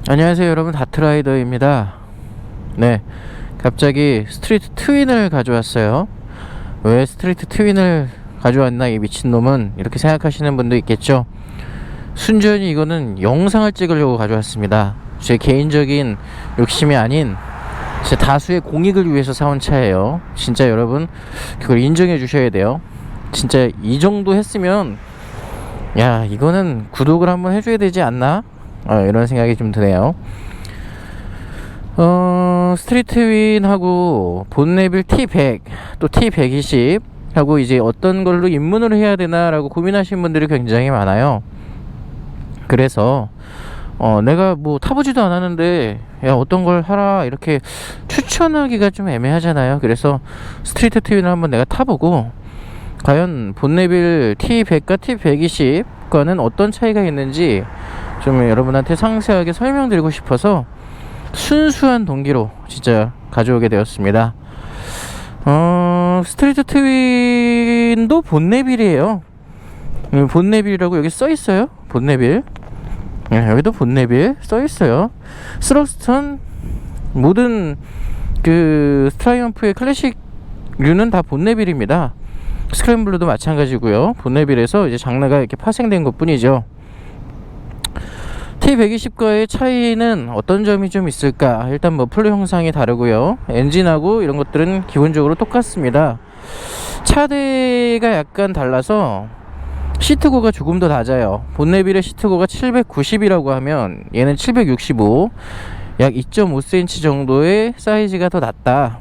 안녕하세요 여러분, 다트라이더입니다. 네, 갑자기 스트리트 트윈을 가져왔어요. 왜 스트리트 트윈을 가져왔나 이 미친놈은, 이렇게 생각하시는 분도 있겠죠. 순전히 이거는 영상을 찍으려고 가져왔습니다. 제 개인적인 욕심이 아닌 제 다수의 공익을 위해서 사온 차예요. 진짜 여러분 그걸 인정해 주셔야 돼요. 진짜 이 정도 했으면 야, 이거는 구독을 한번 해줘야 되지 않나? 이런 생각이 좀 드네요. 스트리트 윈하고 본네빌 T100 또 T120 하고 이제 어떤 걸로 입문을 해야 되나 라고 고민하시는 분들이 굉장히 많아요. 그래서 내가 뭐 타보지도 않았는데 야 어떤 걸 하라 이렇게 추천하기가 좀 애매하잖아요. 그래서 스트리트 트윈을 한번 내가 타보고 과연 본네빌 T100과 T120과는 어떤 차이가 있는지 좀 여러분한테 상세하게 설명드리고 싶어서 순수한 동기로 진짜 가져오게 되었습니다. 스트리트 트윈도 본네빌이에요. 본네빌이라고 여기 써있어요. 본네빌. 여기도 본네빌 써있어요. 스럭스턴 모든 그 트라이언프의 클래식류는 다 본네빌입니다. 스크램블러도 마찬가지고요. 본네빌에서 이제 장르가 이렇게 파생된 것 뿐이죠. T120과의 차이는 어떤 점이 좀 있을까? 일단 머플러 형상이 다르고요. 엔진하고 이런 것들은 기본적으로 똑같습니다. 차대가 약간 달라서 시트고가 조금 더 낮아요. 본네빌의 시트고가 790이라고 하면 얘는 765, 약 2.5cm 정도의 사이즈가 더 낮다.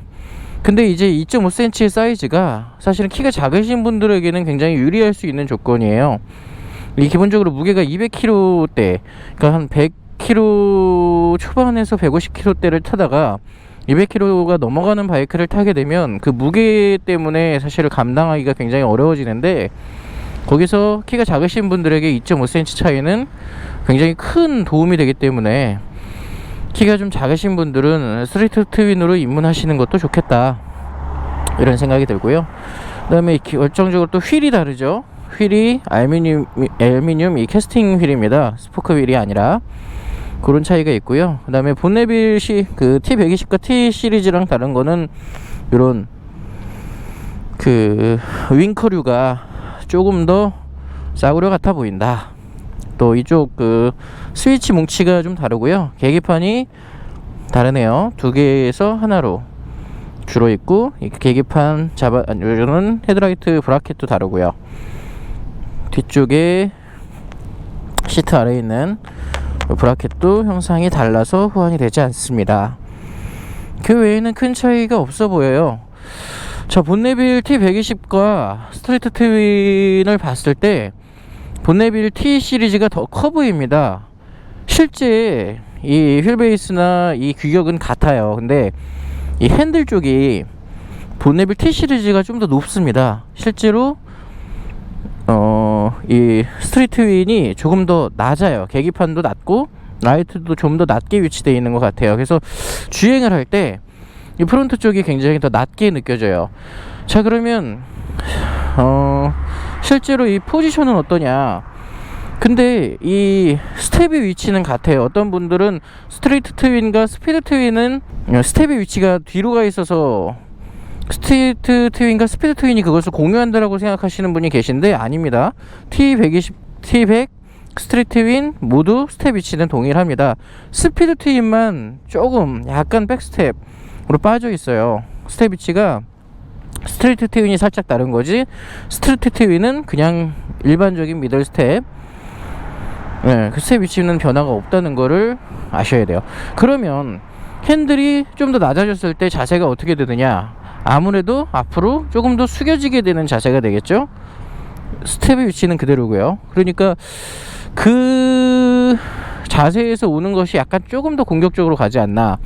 근데 이제 2.5cm의 사이즈가 사실은 키가 작으신 분들에게는 굉장히 유리할 수 있는 조건이에요. 이 기본적으로 무게가 200kg대, 그러니까 한 100kg 초반에서 150kg대를 타다가 200kg가 넘어가는 바이크를 타게 되면 그 무게 때문에 사실 감당하기가 굉장히 어려워지는데, 거기서 키가 작으신 분들에게 2.5cm 차이는 굉장히 큰 도움이 되기 때문에 키가 좀 작으신 분들은 스트리트 트윈으로 입문하시는 것도 좋겠다, 이런 생각이 들고요. 그 다음에 결정적으로 또 휠이 다르죠. 휠이 알루미늄 이 캐스팅 휠입니다. 스포크 휠이 아니라. 그런 차이가 있고요. 그 다음에 본네빌 그 T120과 T 시리즈랑 다른 거는 이런 그 윙커류가 조금 더 싸구려 같아 보인다. 또 이쪽 그 스위치 뭉치가 좀 다르고요. 계기판이 다르네요. 두 개에서 하나로 주로 있고, 이 계기판 요즘은 헤드라이트 브라켓도 다르고요. 뒤쪽에 시트 아래에 있는 브라켓도 형상이 달라서 호환이 되지 않습니다. 그 외에는 큰 차이가 없어 보여요. 자, 본네빌 T120과 스트리트 트윈을 봤을 때 본네빌 T 시리즈가 더 커 보입니다. 실제 이 휠베이스나 이 규격은 같아요. 근데 이 핸들 쪽이 본네빌 T 시리즈가 좀 더 높습니다. 실제로 이 스트리트 윈이 조금 더 낮아요. 계기판도 낮고 라이트도 좀 더 낮게 위치되어 있는 것 같아요. 그래서 주행을 할 때 이 프론트 쪽이 굉장히 더 낮게 느껴져요. 자, 그러면 실제로 이 포지션은 어떠냐? 근데 이 스텝의 위치는 같아요. 어떤 분들은 스트리트 트윈과 스피드 트윈은 스텝의 위치가 뒤로 가 있어서 스트리트 트윈과 스피드 트윈이 그것을 공유한다라고 생각하시는 분이 계신데, 아닙니다. T120, T100, 스트리트 트윈 모두 스텝 위치는 동일합니다. 스피드 트윈만 조금 약간 백스텝으로 빠져 있어요. 스텝 위치가 스트리트 트윈이 살짝 다른 거지, 스트리트 트윈은 그냥 일반적인 미들 스텝, 그 스텝 위치는 변화가 없다는 거를 아셔야 돼요. 그러면 핸들이 좀 더 낮아졌을 때 자세가 어떻게 되느냐? 아무래도 앞으로 조금 더 숙여지게 되는 자세가 되겠죠. 스텝의 위치는 그대로고요. 그러니까 그 자세에서 오는 것이 약간 조금 더 공격적으로 가지 않나.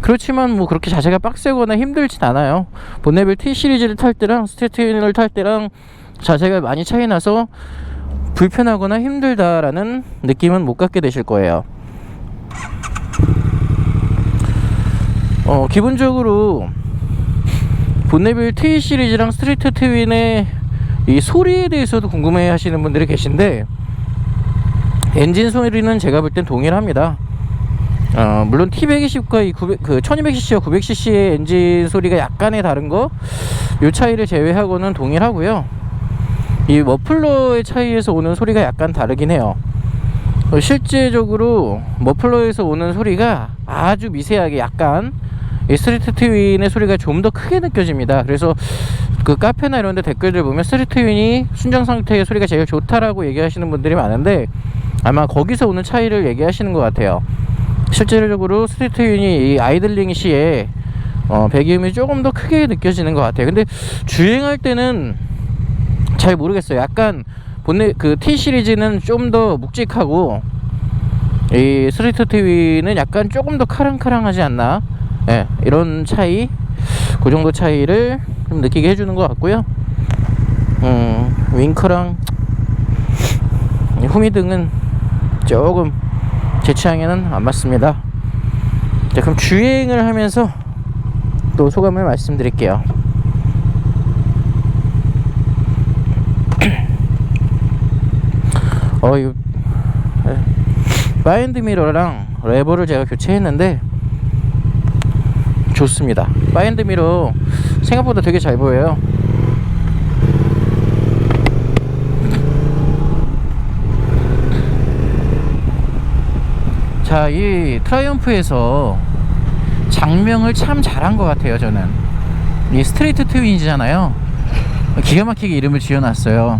그렇지만 뭐 그렇게 자세가 빡세거나 힘들진 않아요. 본네빌 T 시리즈를 탈 때랑 스트리트 트윈을 탈 때랑 자세가 많이 차이 나서 불편하거나 힘들다라는 느낌은 못 갖게 되실 거예요. 기본적으로 본네빌 T 시리즈랑 스트리트 트윈의 이 소리에 대해서도 궁금해 하시는 분들이 계신데, 엔진 소리는 제가 볼 땐 동일합니다. 물론 T120과 이 1200cc와 900cc의 엔진 소리가 약간의 다른 거, 요 차이를 제외하고는 동일하고요. 이 머플러의 차이에서 오는 소리가 약간 다르긴 해요. 실제적으로 머플러에서 오는 소리가 아주 미세하게 약간 이 스트리트 트윈의 소리가 좀 더 크게 느껴집니다. 그래서 그 카페나 이런 데 댓글들 보면 스트리트 트윈이 순정 상태의 소리가 제일 좋다라고 얘기하시는 분들이 많은데, 아마 거기서 오는 차이를 얘기하시는 것 같아요. 실제적으로 스트리트 트윈이 이 아이들링 시에 배기음이 조금 더 크게 느껴지는 것 같아요. 근데 주행할 때는 잘 모르겠어요. 약간 그 T 시리즈는 좀 더 묵직하고 이 스트리트 트윈은 약간 조금 더 카랑카랑하지 않나. 예, 이런 차이, 그 정도 차이를 좀 느끼게 해주는 것 같고요. 윙크랑 후미등은 조금 제 취향에는 안 맞습니다. 자, 그럼 주행을 하면서 또 소감을 말씀드릴게요. 이 파인드 미러랑 레버를 제가 교체했는데 좋습니다. 파인드 미러 생각보다 되게 잘 보여요. 자, 이 트라이언프에서 장명을 참 잘한 것 같아요. 저는 이 스트레이트 트윈이잖아요. 기가 막히게 이름을 지어놨어요.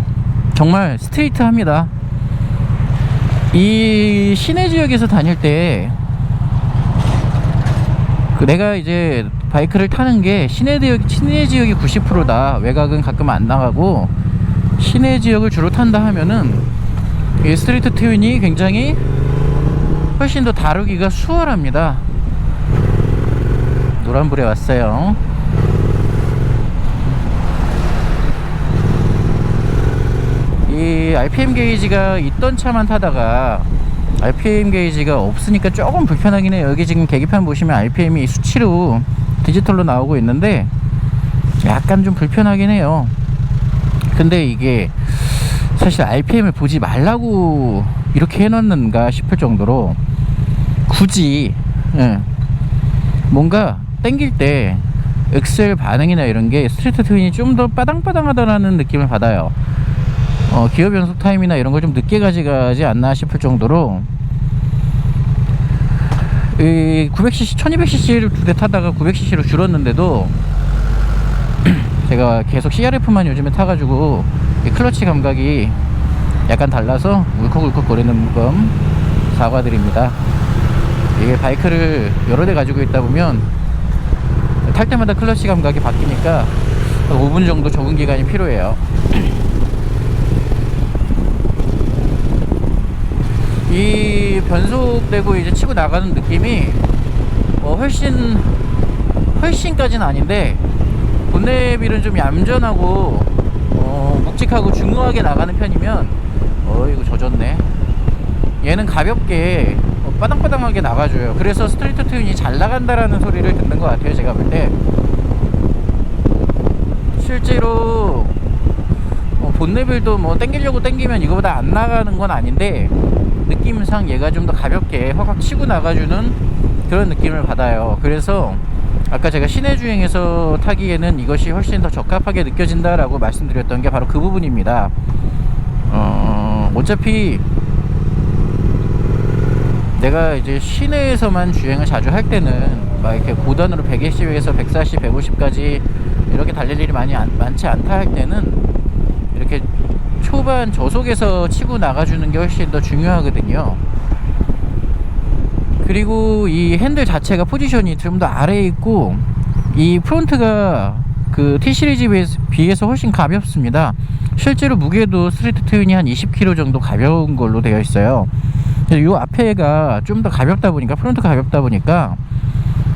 정말 스트레이트합니다. 이 시내 지역에서 다닐 때 내가 이제 바이크를 타는 게 시내 지역이 90%다. 외곽은 가끔 안 나가고 시내 지역을 주로 탄다 하면은 이 스트리트 트윈이 굉장히 훨씬 더 다루기가 수월합니다. 노란불에 왔어요. 이 RPM 게이지가 있던 차만 타다가 RPM 게이지가 없으니까 조금 불편하긴 해요. 여기 지금 계기판 보시면 RPM이 수치로 디지털로 나오고 있는데 약간 좀 불편하긴 해요. 근데 이게 사실 RPM을 보지 말라고 이렇게 해놨는가 싶을 정도로 굳이 뭔가 땡길 때 엑셀 반응이나 이런 게 스트리트 트윈이 좀 더 빠당빠당하다라는 느낌을 받아요. 기어 변속 타임이나 이런 걸 좀 늦게 가져가지 않나 싶을 정도로, 이 900cc, 1200cc를 두 대 타다가 900cc로 줄었는데도 제가 계속 CRF만 요즘에 타가지고 이 클러치 감각이 약간 달라서 울컥울컥 거리는 건 사과드립니다. 이게 바이크를 여러 대 가지고 있다 보면 탈 때마다 클러치 감각이 바뀌니까 5분 정도 적응 기간이 필요해요. 이 변속되고 이제 치고 나가는 느낌이 훨씬까지는 아닌데, 본네빌은 좀 얌전하고 묵직하고 중후하게 나가는 편이면 이거 젖었네. 얘는 가볍게 빠당빠당하게 나가줘요. 그래서 스트리트 트윈이 잘 나간다라는 소리를 듣는 것 같아요. 제가 볼 때 실제로 본네빌도 뭐 땡기려고 땡기면 이거보다 안 나가는 건 아닌데, 느낌상 얘가 좀 더 가볍게 확확 치고 나가주는 그런 느낌을 받아요. 그래서 아까 제가 시내 주행에서 타기에는 이것이 훨씬 더 적합하게 느껴진다라고 말씀드렸던 게 바로 그 부분입니다. 어차피 내가 이제 시내에서만 주행을 자주 할 때는 막 이렇게 고단으로 120에서 140, 150까지 이렇게 달릴 일이 많지 않다 할 때는 이렇게 초반 저속에서 치고 나가주는 게 훨씬 더 중요하거든요. 그리고 이 핸들 자체가 포지션이 좀 더 아래에 있고, 이 프론트가 그 T시리즈에 비해서 훨씬 가볍습니다. 실제로 무게도 스트리트 트윈이 한 20kg 정도 가벼운 걸로 되어 있어요. 이 앞에가 좀 더 가볍다 보니까, 프론트가 가볍다 보니까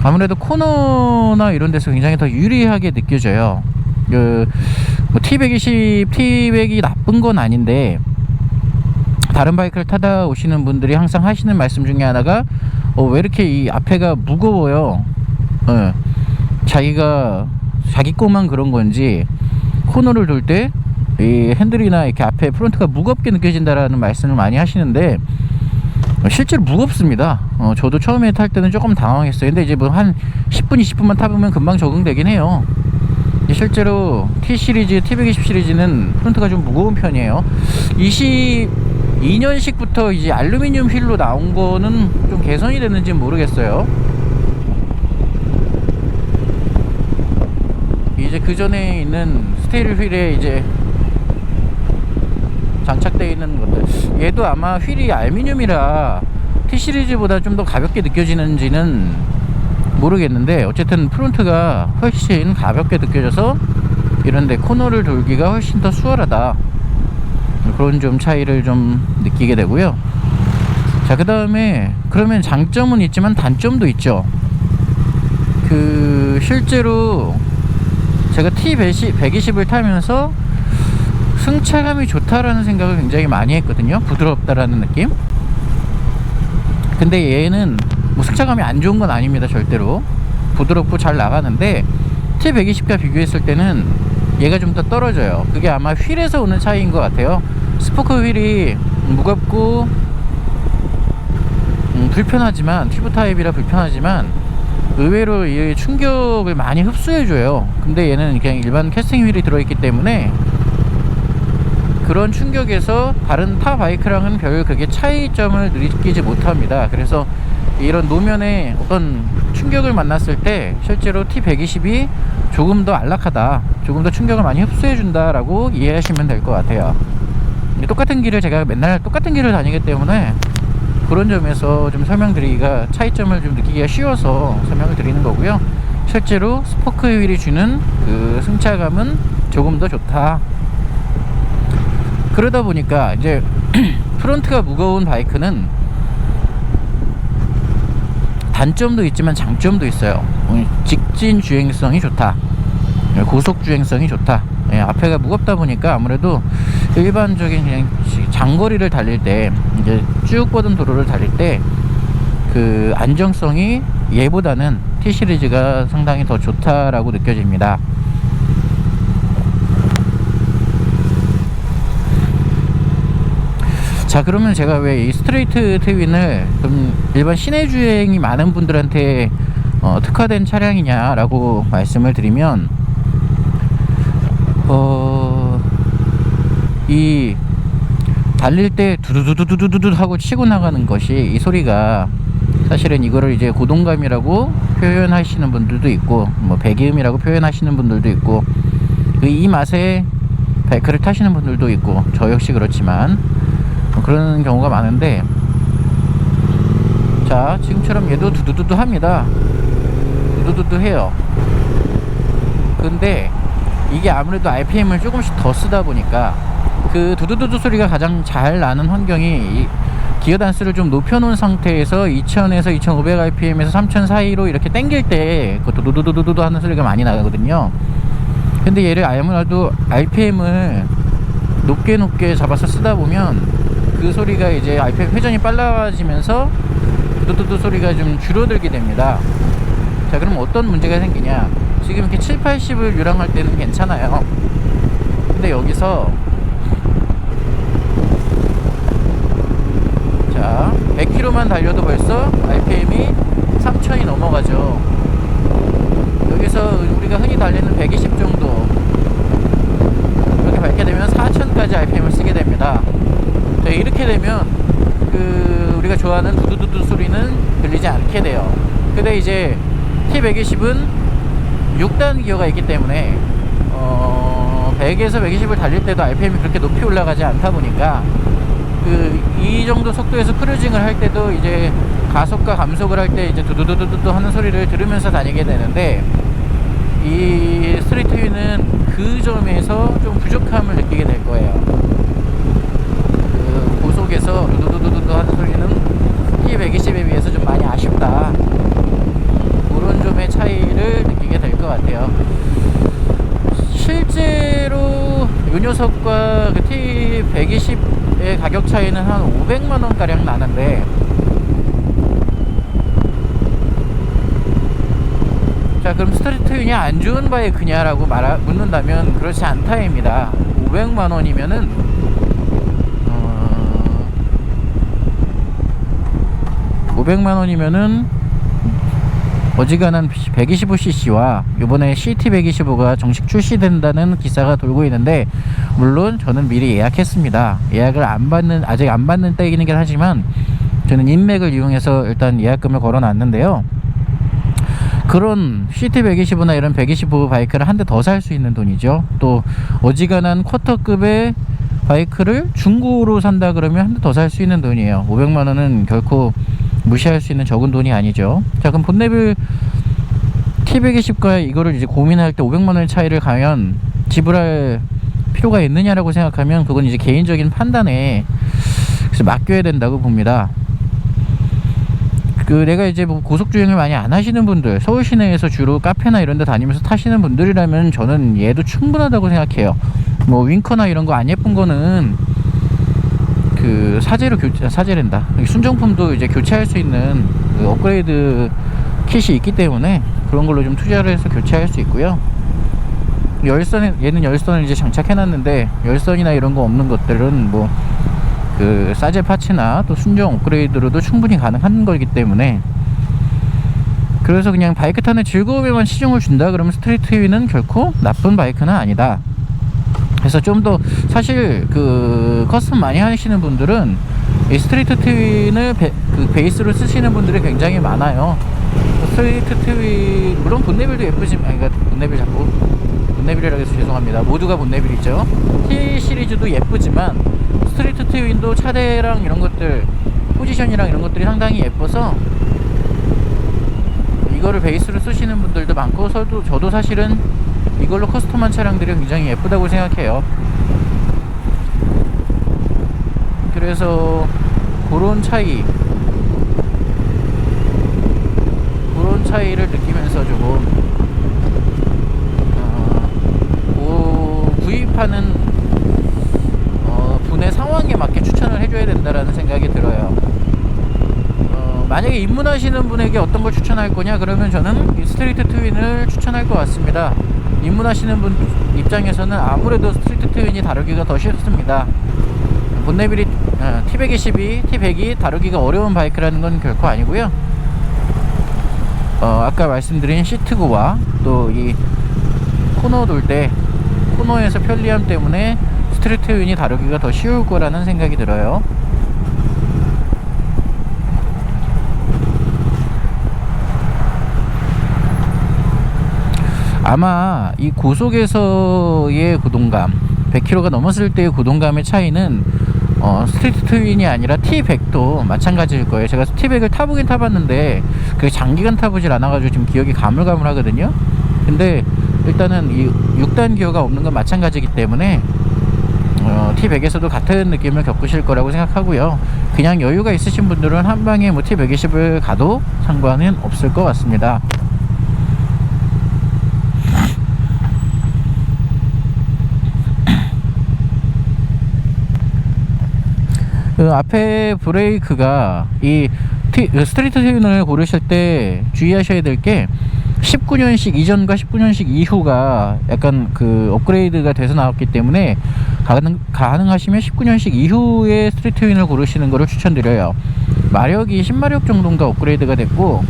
아무래도 코너나 이런 데서 굉장히 더 유리하게 느껴져요. 뭐 T100이 나쁜 건 아닌데, 다른 바이크를 타다 오시는 분들이 항상 하시는 말씀 중에 하나가 왜 이렇게 이 앞에가 무거워요. 자기 거만 그런 건지 코너를 돌 때 이 핸들이나 이렇게 앞에 프론트가 무겁게 느껴진다라는 말씀을 많이 하시는데, 실제로 무겁습니다. 저도 처음에 탈 때는 조금 당황했어요. 근데 이제 뭐 한 10분, 20분만 타보면 금방 적응되긴 해요. 실제로 T 시리즈, T120 시리즈는 프론트가 좀 무거운 편이에요. 22년식부터 이제 알루미늄 휠로 나온 거는 좀 개선이 됐는지 모르겠어요. 이제 그 전에 있는 스테일 휠에 이제 장착되어 있는 것들, 얘도 아마 휠이 알루미늄이라 T 시리즈보다 좀 더 가볍게 느껴지는지는 모르겠는데, 어쨌든 프론트가 훨씬 가볍게 느껴져서 이런데 코너를 돌기가 훨씬 더 수월하다, 그런 좀 차이를 좀 느끼게 되고요. 자, 그 다음에 그러면 장점은 있지만 단점도 있죠. 실제로 제가 T120을 타면서 승차감이 좋다라는 생각을 굉장히 많이 했거든요. 부드럽다라는 느낌. 근데 얘는 뭐 승차감이 안 좋은 건 아닙니다. 절대로 부드럽고 잘 나가는데 T120과 비교했을 때는 얘가 좀 더 떨어져요. 그게 아마 휠에서 오는 차이인 것 같아요. 스포크 휠이 무겁고 불편하지만, 튜브 타입이라 불편하지만 의외로 이 충격을 많이 흡수해줘요. 근데 얘는 그냥 일반 캐스팅 휠이 들어있기 때문에 그런 충격에서 다른 타 바이크랑은 별 그게 차이점을 느끼지 못합니다. 그래서 이런 노면에 어떤 충격을 만났을 때 실제로 T120이 조금 더 안락하다, 조금 더 충격을 많이 흡수해준다 라고 이해하시면 될 것 같아요. 똑같은 길을, 제가 맨날 똑같은 길을 다니기 때문에 그런 점에서 좀 설명드리기가, 차이점을 좀 느끼기가 쉬워서 설명을 드리는 거고요. 실제로 스포크 휠이 주는 그 승차감은 조금 더 좋다. 그러다 보니까 이제 프론트가 무거운 바이크는 단점도 있지만 장점도 있어요. 직진 주행성이 좋다, 고속 주행성이 좋다. 앞에가 무겁다 보니까 아무래도 일반적인 그냥 장거리를 달릴 때, 이제 쭉 뻗은 도로를 달릴 때 그 안정성이 얘보다는 T 시리즈가 상당히 더 좋다라고 느껴집니다. 자, 그러면 제가 왜 이 스트레이트 트윈을 좀 일반 시내 주행이 많은 분들한테 특화된 차량이냐 라고 말씀을 드리면, 이 달릴 때 두두두두두두 하고 치고 나가는 것이, 이 소리가 사실은 이거를 이제 고동감이라고 표현하시는 분들도 있고, 뭐 배기음이라고 표현하시는 분들도 있고, 이 맛에 바이크를 타시는 분들도 있고, 저 역시 그렇지만 그런 경우가 많은데, 자, 지금처럼 얘도 두두두두 합니다. 두두두두 해요. 근데 이게 아무래도 RPM을 조금씩 더 쓰다 보니까 그 두두두두 소리가 가장 잘 나는 환경이, 이 기어 단수를 좀 높여놓은 상태에서 2000에서 2500rpm에서 3000 사이로 이렇게 당길 때 그 두두두두두 하는 소리가 많이 나거든요. 근데 얘를 아무래도 RPM을 높게 잡아서 쓰다 보면 그 소리가 이제 RPM 회전이 빨라지면서 두두두두 소리가 좀 줄어들게 됩니다. 자, 그럼 어떤 문제가 생기냐. 지금 이렇게 7, 80을 유랑할 때는 괜찮아요. 근데 여기서 자, 100km만 달려도 벌써 RPM이 3000이 넘어가죠. 여기서 우리가 흔히 달리는 120 정도 이렇게 밟게 되면 4000까지 RPM을 쓰게 됩니다. 자, 이렇게 되면 우리가 좋아하는 두두두두 소리는 들리지 않게 돼요. 근데 이제 T120은 6단 기어가 있기 때문에 100에서 120을 달릴 때도 RPM이 그렇게 높이 올라가지 않다 보니까 이 정도 속도에서 크루징을 할 때도 이제 가속과 감속을 할 때 이제 두두두두두 하는 소리를 들으면서 다니게 되는데, 이 스트레이트 휠은 그 점에서 좀 부족함을 느끼게 될 거예요. 고속에서 두두두두두 하는 소리는 T120에 비해서 좀 많이 아쉽다, 그런 점의 차이를 느끼게 될 것 같아요. 실제로 이 녀석과 그 T120의 가격 차이는 한 500만원 가량 나는데, 자, 그럼 스트레이트 휠이 안 좋은 바이크냐라고 묻는다면 그렇지 않다입니다. 500만원이면은 500만 원이면은 어지간한 125cc와 요번에 CT125가 정식 출시된다는 기사가 돌고 있는데, 물론 저는 미리 예약했습니다. 예약을 아직 안 받는 때이긴 하지만 저는 인맥을 이용해서 일단 예약금을 걸어 놨는데요. 그런 CT125나 이런 125 바이크를 한 대 더 살 수 있는 돈이죠. 또 어지간한 쿼터급의 바이크를 중고로 산다 그러면 한 대 더 살 수 있는 돈이에요. 500만 원은 결코 무시할 수 있는 적은 돈이 아니죠. 자, 그럼 본네빌 T120과 이거를 이제 고민할 때 500만 원의 차이를 과연 지불할 필요가 있느냐라고 생각하면 그건 이제 개인적인 판단에 그래서 맡겨야 된다고 봅니다. 내가 이제 뭐 고속주행을 많이 안 하시는 분들, 서울 시내에서 주로 카페나 이런 데 다니면서 타시는 분들이라면 저는 얘도 충분하다고 생각해요. 뭐 윙커나 이런 거 안 예쁜 거는 그 사제랜다. 순정품도 이제 교체할 수 있는 그 업그레이드 킷이 있기 때문에 그런 걸로 좀 투자를 해서 교체할 수 있고요. 얘는 열선을 이제 장착해놨는데, 열선이나 이런 거 없는 것들은 뭐 그 사제 파츠나 또 순정 업그레이드로도 충분히 가능한 거기 때문에, 그래서 그냥 바이크 타는 즐거움에만 치중을 준다 그러면 스트리트 휘는 결코 나쁜 바이크는 아니다. 그래서 좀 더 사실 그 커스텀 많이 하시는 분들은 이 스트리트 트윈을 베이스로 쓰시는 분들이 굉장히 많아요. 스트리트 트윈 물론 본네빌도 예쁘지만, 그러니까 본네빌이라고 해서 죄송합니다. 모두가 본네빌이죠. T 시리즈도 예쁘지만 스트리트 트윈도 차대랑 이런 것들, 포지션이랑 이런 것들이 상당히 예뻐서 이거를 베이스로 쓰시는 분들도 많고, 저도 사실은 이걸로 커스텀한 차량들이 굉장히 예쁘다고 생각해요. 그래서 그런 차이를 느끼면서 조금 구입하는 분의 상황에 맞게 추천을 해줘야 된다라는 생각이 들어요. 만약에 입문하시는 분에게 어떤 걸 추천할 거냐 그러면 저는 이 스트리트 트윈을 추천할 것 같습니다. 입문하시는 분 입장에서는 아무래도 스트리트 트윈이 다루기가 더 쉽습니다. 본네빌이 T122, T100이 다루기가 어려운 바이크라는 건 결코 아니고요. 아까 말씀드린 시트고와 또 이 코너 돌 때 코너에서 편리함 때문에 스트리트 트윈이 다루기가 더 쉬울 거라는 생각이 들어요. 아마 이 고속에서의 고동감, 100km가 넘었을 때의 고동감의 차이는 스트리트 트윈이 아니라 T100도 마찬가지일 거예요. 제가 T100을 타보긴 타봤는데 그게 장기간 타보질 않아가지고 지금 기억이 가물가물하거든요. 근데 일단은 이 6단 기어가 없는 건 마찬가지이기 때문에 T100에서도 같은 느낌을 겪으실 거라고 생각하고요. 그냥 여유가 있으신 분들은 한방에 뭐 T120을 가도 상관은 없을 것 같습니다. 그 앞에 브레이크가 이 스트리트 트윈을 고르실 때 주의하셔야 될 게 19년식 이전과 19년식 이후가 약간 그 업그레이드가 돼서 나왔기 때문에 가능하시면 19년식 이후에 스트리트 트윈을 고르시는 것을 추천드려요. 마력이 10마력 정도인가 업그레이드가 됐고,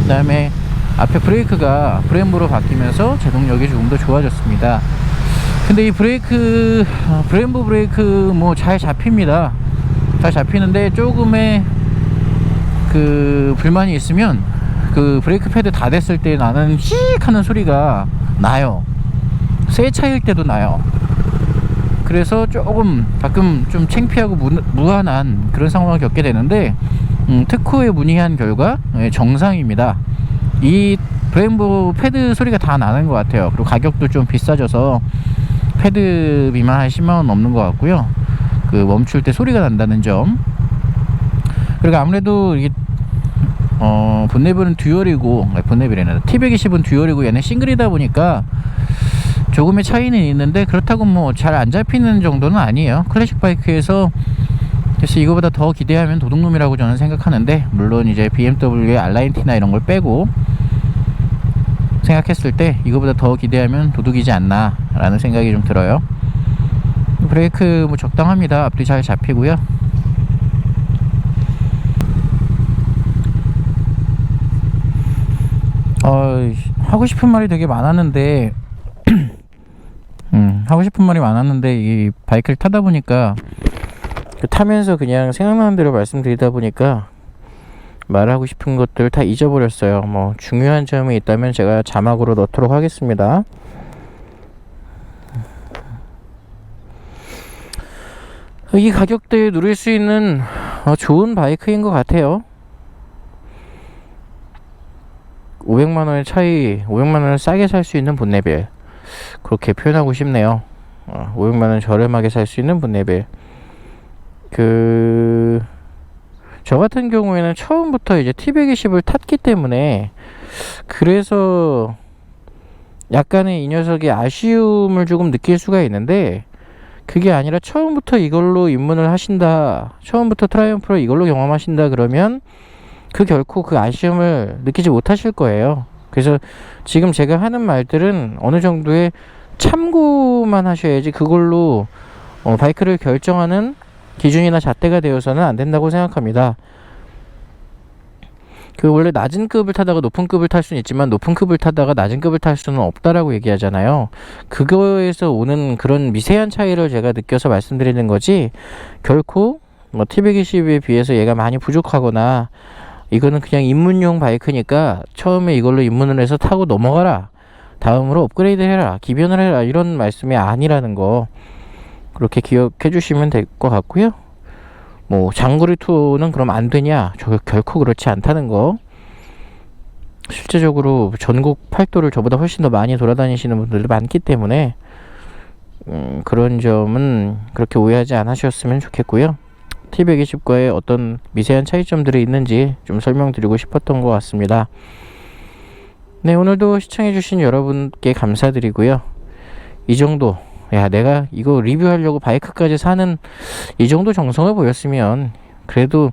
그 다음에 앞에 브레이크가 브렘보로 바뀌면서 제동력이 조금 더 좋아졌습니다. 근데 이 브렘보 브레이크 뭐 잘 잡힙니다. 잘 잡히는데 조금의 그 불만이 있으면 그 브레이크 패드 다 됐을 때 나는 씩 하는 소리가 나요. 새 차일 때도 나요. 그래서 조금 가끔 좀 창피하고 무한한 그런 상황을 겪게 되는데, 특허에 문의한 결과 정상입니다. 이 브렘보 패드 소리가 다 나는 것 같아요. 그리고 가격도 좀 비싸져서 패드비만 한 10만원 넘는 것 같고요. 그 멈출 때 소리가 난다는 점. 그리고 아무래도 이게 본네빌은 듀얼이고, 본네빌에는 T120은 듀얼이고 얘는 싱글이다 보니까 조금의 차이는 있는데 그렇다고 뭐 잘 안 잡히는 정도는 아니에요. 클래식 바이크에서. 그래서 이거보다 더 기대하면 도둑놈이라고 저는 생각하는데, 물론 이제 BMW의 R9T나 이런 걸 빼고 생각했을 때 이거보다 더 기대하면 도둑이지 않나 라는 생각이 좀 들어요. 브레이크 뭐 적당합니다. 앞뒤 잘 잡히고요. 하고 싶은 말이 되게 많았는데 하고 싶은 말이 많았는데 이 바이크를 타다 보니까 타면서 그냥 생각나는 대로 말씀드리다 보니까 말하고 싶은 것들 다 잊어버렸어요. 뭐 중요한 점이 있다면 제가 자막으로 넣도록 하겠습니다. 이 가격대에 누릴 수 있는 좋은 바이크인 것 같아요. 500만원의 차이, 500만원을 싸게 살 수 있는 본네빌, 그렇게 표현하고 싶네요. 500만원 저렴하게 살 수 있는 본네빌. 저 같은 경우에는 처음부터 이제 T120을 탔기 때문에, 그래서 약간의 이 녀석의 아쉬움을 조금 느낄 수가 있는데, 그게 아니라 처음부터 이걸로 입문을 하신다, 처음부터 트라이언프로 이걸로 경험하신다 그러면 결코 그 아쉬움을 느끼지 못하실 거예요. 그래서 지금 제가 하는 말들은 어느 정도의 참고만 하셔야지 그걸로 바이크를 결정하는 기준이나 잣대가 되어서는 안 된다고 생각합니다. 원래 낮은 급을 타다가 높은 급을 탈 수는 있지만 높은 급을 타다가 낮은 급을 탈 수는 없다라고 얘기하잖아요. 그거에서 오는 그런 미세한 차이를 제가 느껴서 말씀드리는 거지, 결코 뭐 T120에 비해서 얘가 많이 부족하거나 이거는 그냥 입문용 바이크니까 처음에 이걸로 입문을 해서 타고 넘어가라, 다음으로 업그레이드 해라, 기변을 해라, 이런 말씀이 아니라는 거 그렇게 기억해 주시면 될 것 같고요. 뭐 장거리 투어는 그럼 안 되냐? 결코 그렇지 않다는 거. 실제적으로 전국 팔도를 저보다 훨씬 더 많이 돌아다니시는 분들도 많기 때문에 그런 점은 그렇게 오해하지 않으셨으면 좋겠고요. T120과의 어떤 미세한 차이점들이 있는지 좀 설명드리고 싶었던 것 같습니다. 네, 오늘도 시청해주신 여러분께 감사드리고요. 이 정도, 내가 이거 리뷰하려고 바이크까지 사는 이 정도 정성을 보였으면 그래도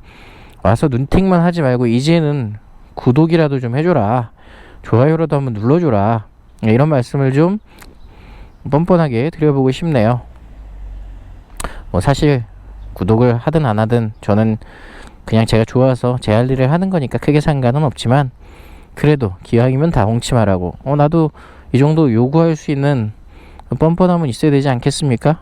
와서 눈팅만 하지 말고 이제는 구독이라도 좀 해줘라, 좋아요라도 한번 눌러줘라, 이런 말씀을 좀 뻔뻔하게 드려보고 싶네요. 뭐 사실 구독을 하든 안 하든 저는 그냥 제가 좋아서 제 할 일을 하는 거니까 크게 상관은 없지만, 그래도 기왕이면 다 홍치마라고 나도 이 정도 요구할 수 있는 뻔뻔함은 있어야 되지 않겠습니까?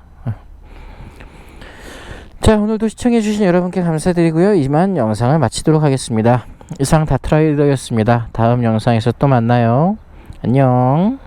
자, 오늘도 시청해주신 여러분께 감사드리고요. 이만 영상을 마치도록 하겠습니다. 이상 다트라이더였습니다. 다음 영상에서 또 만나요. 안녕.